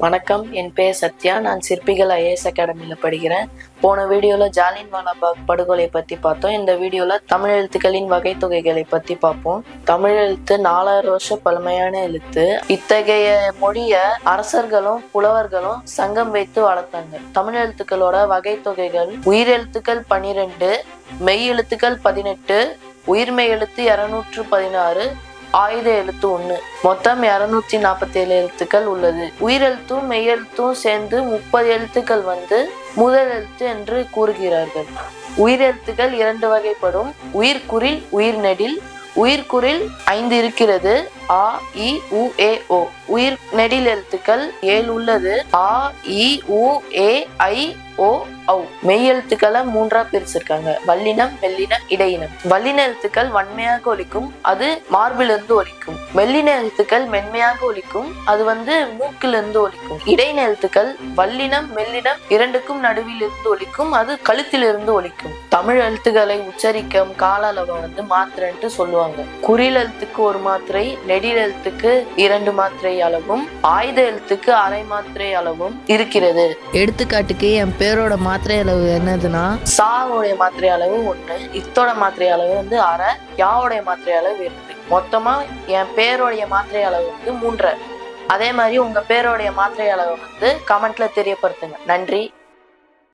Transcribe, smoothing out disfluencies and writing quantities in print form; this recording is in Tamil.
வணக்கம், என் பெயர் சத்யா. நான் சிற்பிகள் ஐஏஎஸ் அகாடமியில் படிக்கிறேன். போன வீடியோவில் ஜாலியன்வாலா பாக் படுகொலை பற்றி பார்த்தோம். இந்த வீடியோவில் தமிழ் எழுத்துக்களின் வகை தொகைகளை பற்றி பார்ப்போம். தமிழ் எழுத்து 4000 வருஷ பழமையான எழுத்து. இத்தகைய மொழியை அரசர்களும் புலவர்களும் சங்கம் வைத்து வளர்த்தாங்க. தமிழ் எழுத்துக்களோட வகை தொகைகள்: உயிரெழுத்துக்கள் 12, மெய் எழுத்துக்கள் 18, உயிர்மெய் எழுத்து 216, ஆயுத எழுத்து 1. மொத்தம் 247 எழுத்துக்கள் உள்ளது. உயிரெழுத்தும் மெய்யெழுத்தும் சேர்ந்து 30 எழுத்துக்கள் முதல் எழுத்து என்று கூறுகிறார்கள். உயிரெழுத்துக்கள் 2 வகைப்படும்: உயிர்குறில், உயிர் நெடில். உயிர்குறில் 5 இருக்கிறது: ஆ, இ, உ, ஏ, ஓ. உயிர் நெடில் எழுத்துக்கள் 7 உள்ளது: ஆ, இ, உ, ஏ, ஐ, ஓ, ஔ. மெய் எழுத்துக்களை 3ஆ பிரிச்சிருக்காங்க: வல்லினம், மெல்லினம், இடையினம். வல்லின எழுத்துக்கள் வன்மையாக ஒலிக்கும், அது மார்பிலிருந்து ஒலிக்கும். மெல்லின எழுத்துக்கள் மென்மையாக ஒலிக்கும், அது மூக்கிலிருந்து ஒலிக்கும். இடையின எழுத்துக்கள் வல்லினம், மெல்லினம் இரண்டுக்கும் நடுவில் இருந்து ஒலிக்கும், அது கழுத்திலிருந்து ஒலிக்கும். தமிழ் எழுத்துக்களை உச்சரிக்கும் கால அளவை மாத்திரைன்ட்டு சொல்லுவாங்க. குறில் எழுத்துக்கு 1 மாத்திரை, நெடில் எழுத்துக்கு 2 மாத்திரை அளவும், ஆயுத எழுத்துக்கு அரை மாத்திரை அளவும் இருக்கிறது. எடுத்துக்காட்டுக்கு என் பேரோட மாத்திரை அளவு என்னதுன்னா, சாவுடைய மாத்திரை அளவு 1, இத்தோட மாத்திரை அளவு அரை, யாவுடைய மாத்திரை அளவு 2. மொத்தமா என் பேரோடைய மாத்திரை அளவு 3. அதே மாதிரி உங்க பேரோடைய மாத்திரை அளவு கமெண்ட்ல தெரியப்படுத்துங்க. நன்றி.